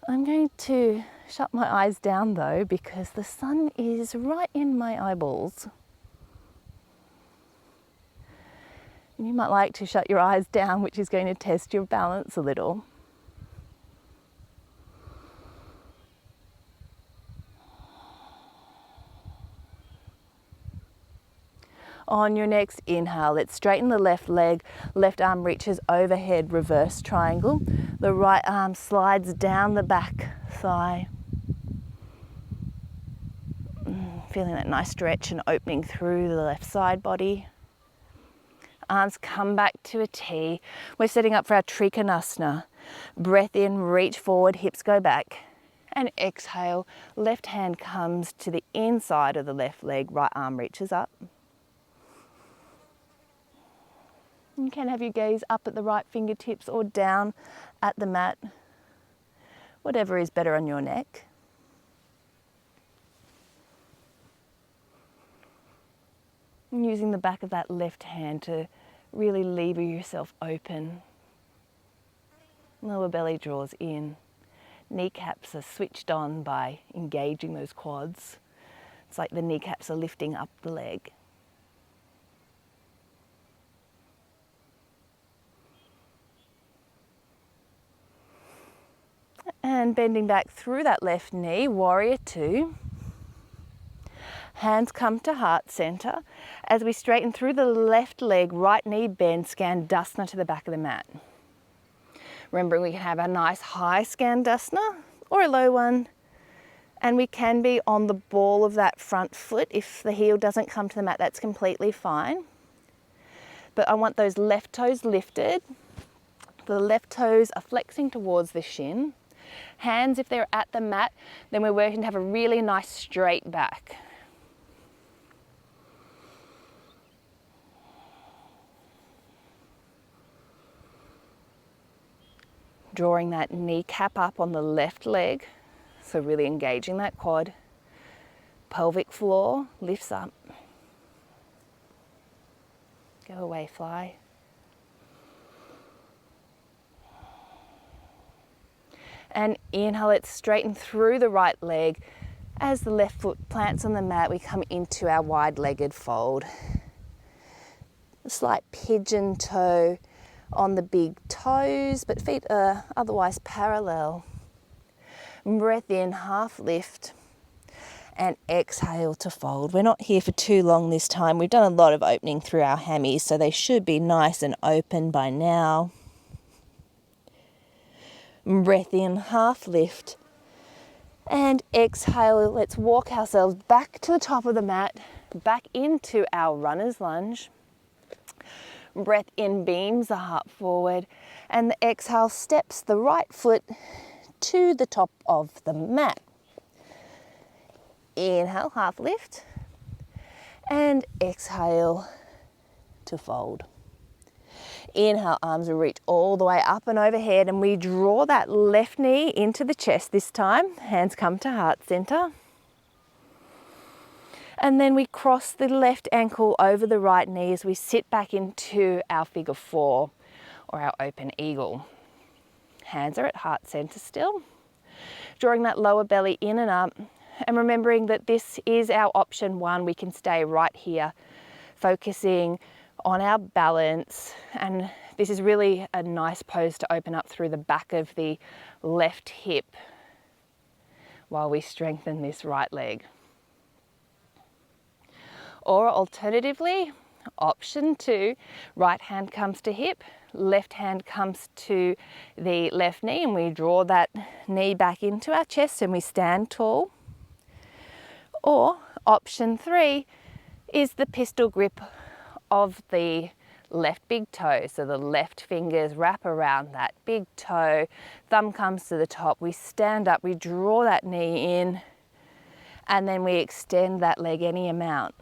I'm going to shut my eyes down though, because the sun is right in my eyeballs. You might like to shut your eyes down, which is going to test your balance a little. On your next inhale, let's straighten the left leg. Left arm reaches overhead, reverse triangle. The right arm slides down the back thigh. Feeling that nice stretch and opening through the left side body. Arms come back to a T. We're setting up for our Trikonasana. Breath in, reach forward, hips go back. And exhale, left hand comes to the inside of the left leg, right arm reaches up. You can have your gaze up at the right fingertips or down at the mat, whatever is better on your neck. And using the back of that left hand to really lever yourself open. Lower belly draws in. Kneecaps are switched on by engaging those quads. It's like the kneecaps are lifting up the leg. And bending back through that left knee, warrior two. Hands come to heart center. As we straighten through the left leg, right knee bend, Skandasana to the back of the mat. Remembering we can have a nice high Skandasana or a low one. And we can be on the ball of that front foot. If the heel doesn't come to the mat, that's completely fine. But I want those left toes lifted. The left toes are flexing towards the shin. Hands, if they're at the mat, then we're working to have a really nice straight back. Drawing that kneecap up on the left leg, so really engaging that quad. Pelvic floor lifts up. Go away, fly. And inhale, let's straighten through the right leg. As the left foot plants on the mat, we come into our wide-legged fold. A slight pigeon toe on the big toes, but feet are otherwise parallel. Breath in, half lift, and exhale to fold. We're not here for too long this time. We've done a lot of opening through our hammies, so they should be nice and open by now. Breath in, half lift, and exhale. Let's walk ourselves back to the top of the mat, back into our runner's lunge. Breath in, beams the heart forward, and the exhale steps the right foot to the top of the mat. Inhale, half lift, and exhale to fold. Inhale, arms reach all the way up and overhead, and we draw that left knee into the chest this time. Hands come to heart center. And then we cross the left ankle over the right knee as we sit back into our figure four or our open eagle. Hands are at heart center still. Drawing that lower belly in and up, and remembering that this is our option one. We can stay right here, focusing on our balance. And this is really a nice pose to open up through the back of the left hip while we strengthen this right leg. Or alternatively, option two, right hand comes to hip, left hand comes to the left knee, and we draw that knee back into our chest and we stand tall. Or option three is the pistol grip of the left big toe. So the left fingers wrap around that big toe, thumb comes to the top, we stand up, we draw that knee in, and then we extend that leg any amount.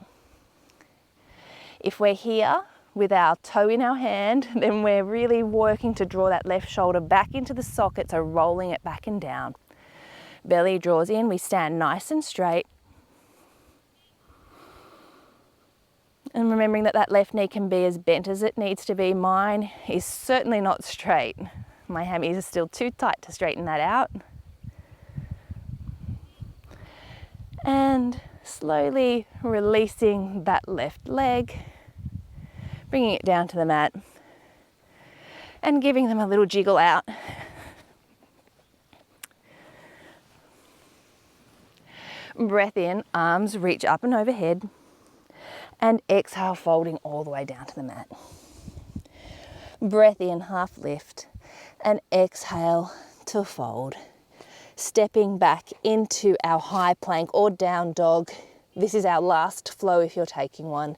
If we're here with our toe in our hand, then we're really working to draw that left shoulder back into the socket, so rolling it back and down. Belly draws in, we stand nice and straight. And remembering that that left knee can be as bent as it needs to be. Mine is certainly not straight. My hammies are still too tight to straighten that out. And slowly releasing that left leg, bringing it down to the mat and giving them a little jiggle out. Breath in, arms reach up and overhead, and exhale, folding all the way down to the mat. Breath in, half lift, and exhale to fold. Stepping back into our high plank or down dog. This is our last flow if you're taking one.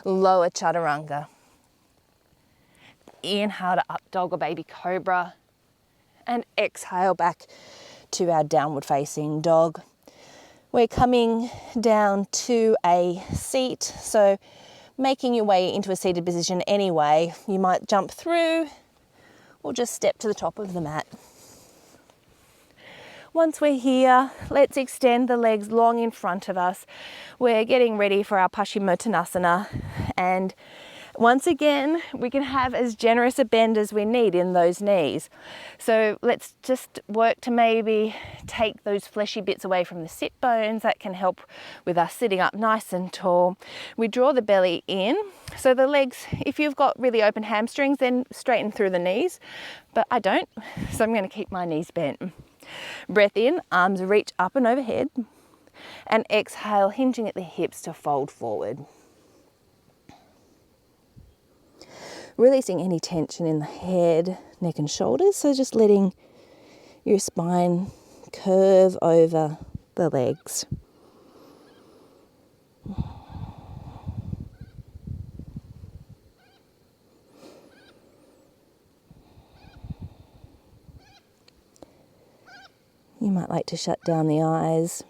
Lower chaturanga. Inhale to up dog or baby cobra, and exhale back to our downward facing dog. We're coming down to a seat, so making your way into a seated position anyway. You might jump through or just step to the top of the mat. Once we're here, let's extend the legs long in front of us. We're getting ready for our Paschimottanasana, and once again, we can have as generous a bend as we need in those knees. So let's just work to maybe take those fleshy bits away from the sit bones. That can help with us sitting up nice and tall. We draw the belly in. So the legs, if you've got really open hamstrings, then straighten through the knees, but I don't, so I'm going to keep my knees bent. Breath in, arms reach up and overhead, and exhale, hinging at the hips to fold forward. Releasing any tension in the head, neck and shoulders, so just letting your spine curve over the legs. You might like to shut down the eyes.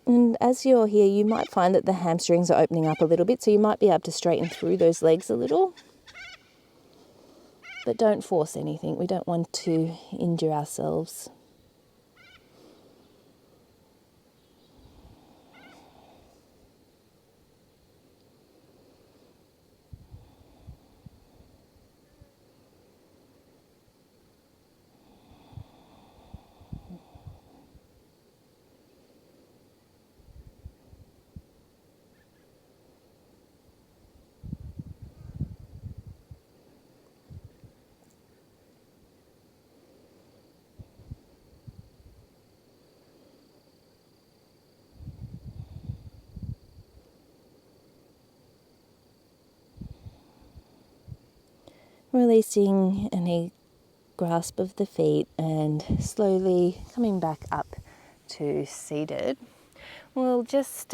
And as you're here, you might find that the hamstrings are opening up a little bit, so you might be able to straighten through those legs a little. But don't force anything. We don't want to injure ourselves. Releasing any grasp of the feet and slowly coming back up to seated. We'll just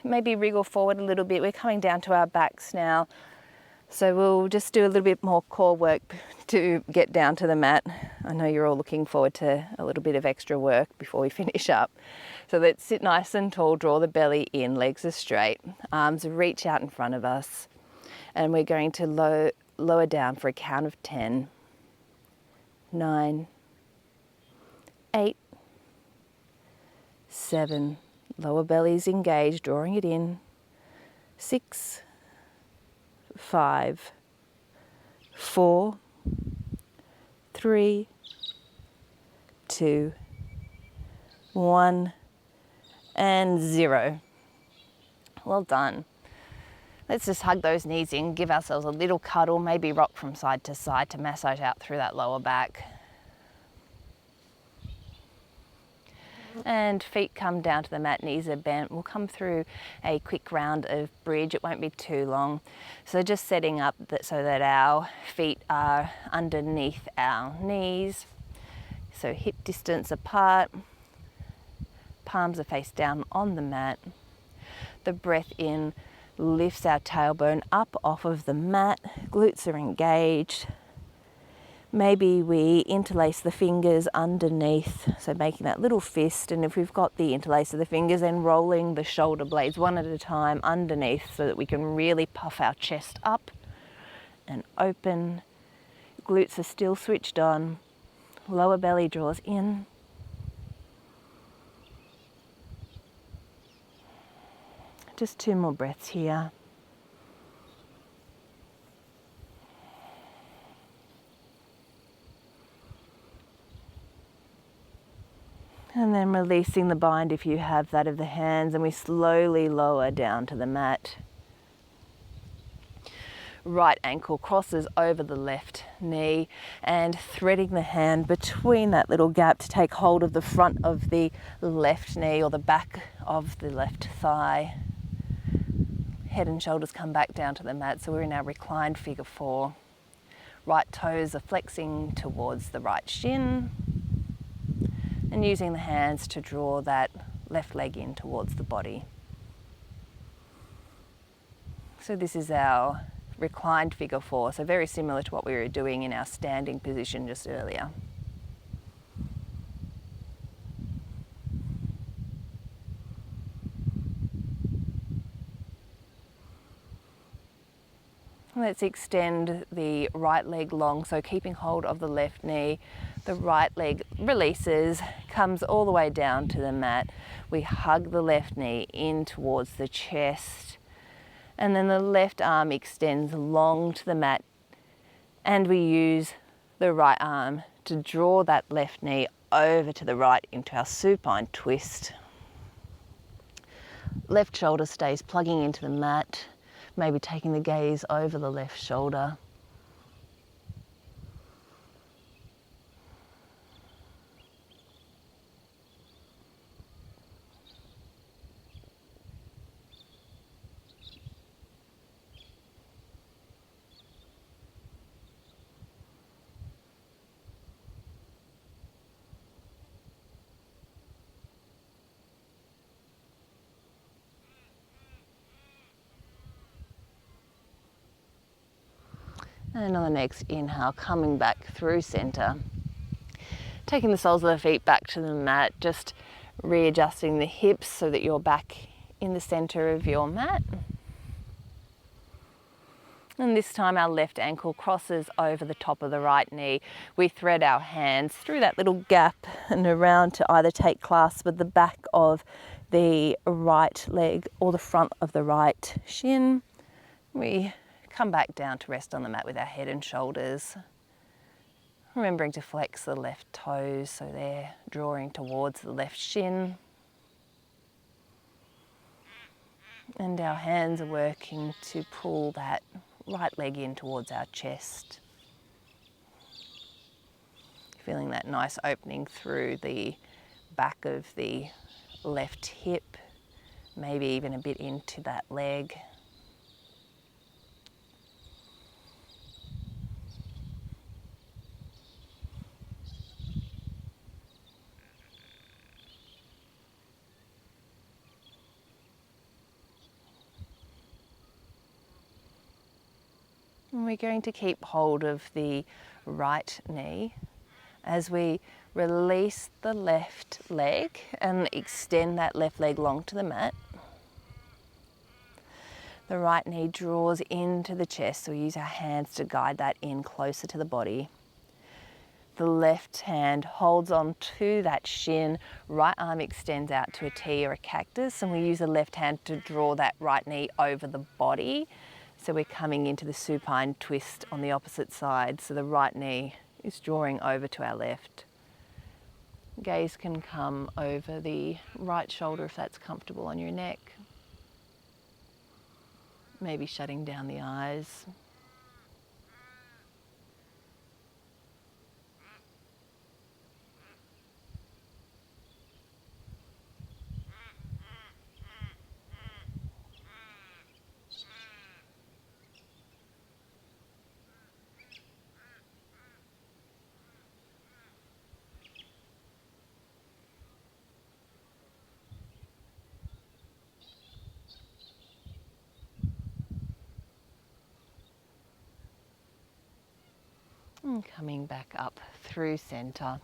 maybe wriggle forward a little bit. We're coming down to our backs now. So we'll just do a little bit more core work to get down to the mat. I know you're all looking forward to a little bit of extra work before we finish up. So let's sit nice and tall, draw the belly in, legs are straight, arms reach out in front of us. And we're going to lower down for a count of 10, 9, 8, 7, lower belly's engaged, drawing it in, 6, 5, 4, 3, 2, 1, and 0. Well done. Let's just hug those knees in, give ourselves a little cuddle, maybe rock from side to side to massage out through that lower back. And feet come down to the mat, knees are bent. We'll come through a quick round of bridge. It won't be too long. So just setting up so that our feet are underneath our knees. So hip distance apart, palms are face down on the mat. The breath in lifts our tailbone up off of the mat, glutes are engaged. Maybe we interlace the fingers underneath, so making that little fist, and if we've got the interlace of the fingers, then rolling the shoulder blades one at a time underneath so that we can really puff our chest up and open. Glutes are still switched on, lower belly draws in. Just 2 more breaths here. And then releasing the bind if you have that of the hands, and we slowly lower down to the mat. Right ankle crosses over the left knee, and threading the hand between that little gap to take hold of the front of the left knee or the back of the left thigh. Head and shoulders come back down to the mat, so we're in our reclined figure 4. Right toes are flexing towards the right shin, and using the hands to draw that left leg in towards the body. So this is our reclined figure 4, so very similar to what we were doing in our standing position just earlier. Let's extend the right leg long, so keeping hold of the left knee. The right leg releases, comes all the way down to the mat. We hug the left knee in towards the chest, and then the left arm extends long to the mat, and we use the right arm to draw that left knee over to the right into our supine twist. Left shoulder stays plugging into the mat, maybe taking the gaze over the left shoulder. And on the next inhale, coming back through center, taking the soles of the feet back to the mat, just readjusting the hips so that you're back in the center of your mat. And this time our left ankle crosses over the top of the right knee. We thread our hands through that little gap and around to either take clasp with the back of the right leg or the front of the right shin. We come back down to rest on the mat with our head and shoulders. Remembering to flex the left toes so they're drawing towards the left shin. And our hands are working to pull that right leg in towards our chest. Feeling that nice opening through the back of the left hip, maybe even a bit into that leg. And we're going to keep hold of the right knee as we release the left leg and extend that left leg long to the mat. The right knee draws into the chest, so we use our hands to guide that in closer to the body. The left hand holds on to that shin, right arm extends out to a T or a cactus, and we use the left hand to draw that right knee over the body. So we're coming into the supine twist on the opposite side, so the right knee is drawing over to our left. Gaze can come over the right shoulder if that's comfortable on your neck. Maybe shutting down the eyes. And coming back up through center.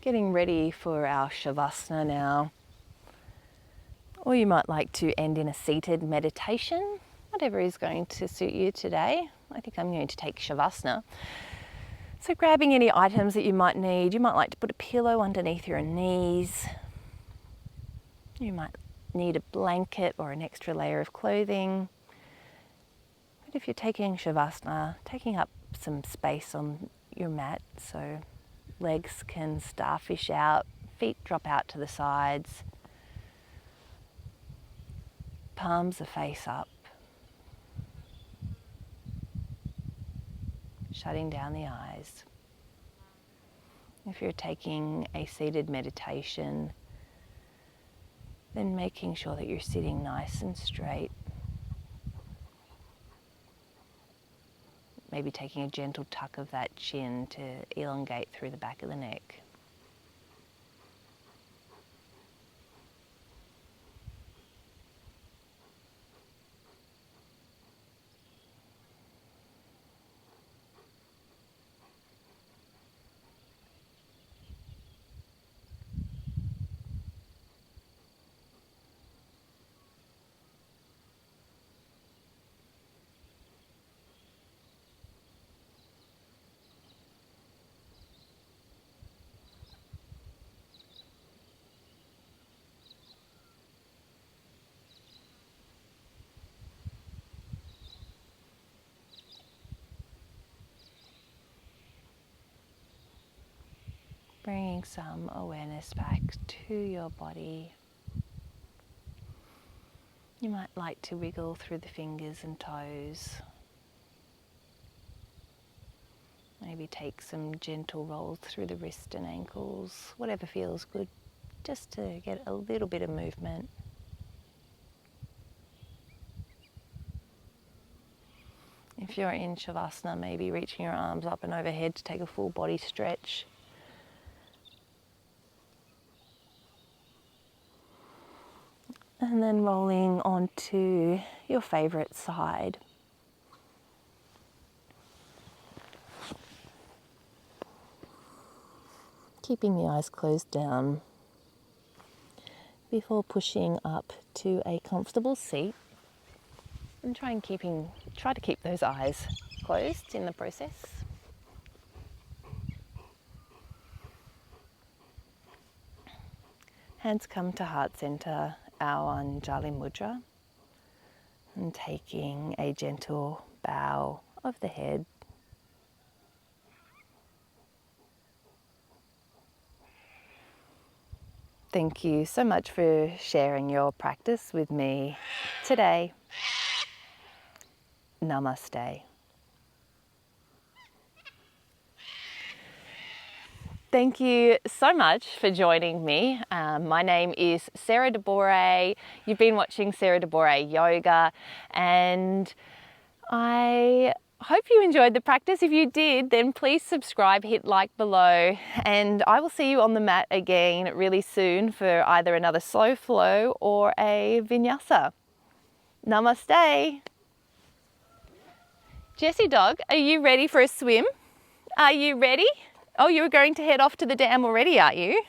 Getting ready for our Shavasana now. Or you might like to end in a seated meditation, whatever is going to suit you today. I think I'm going to take Shavasana. So grabbing any items that you might need. You might like to put a pillow underneath your knees. You might need a blanket or an extra layer of clothing. But if you're taking Shavasana, taking up some space on your mat, so legs can starfish out, feet drop out to the sides, palms are face up, shutting down the eyes. If you're taking a seated meditation, then making sure that you're sitting nice and straight. Maybe taking a gentle tuck of that chin to elongate through the back of the neck. Bringing some awareness back to your body. You might like to wiggle through the fingers and toes. Maybe take some gentle rolls through the wrist and ankles, whatever feels good, just to get a little bit of movement. If you're in Shavasana, maybe reaching your arms up and overhead to take a full body stretch. And then rolling onto your favorite side. Keeping the eyes closed down before pushing up to a comfortable seat. And try to keep those eyes closed in the process. Hands come to heart center, our Anjali Mudra, and taking a gentle bow of the head. Thank you so much for sharing your practice with me today. Namaste. Thank you so much for joining me. My name is Sarah DeBorre. You've been watching Sarah DeBorre Yoga, and I hope you enjoyed the practice. If you did, then please subscribe, hit like below, and I will see you on the mat again really soon for either another slow flow or a vinyasa. Namaste. Jessie dog, are you ready for a swim? Are you ready? Oh, you're going to head off to the dam already, aren't you?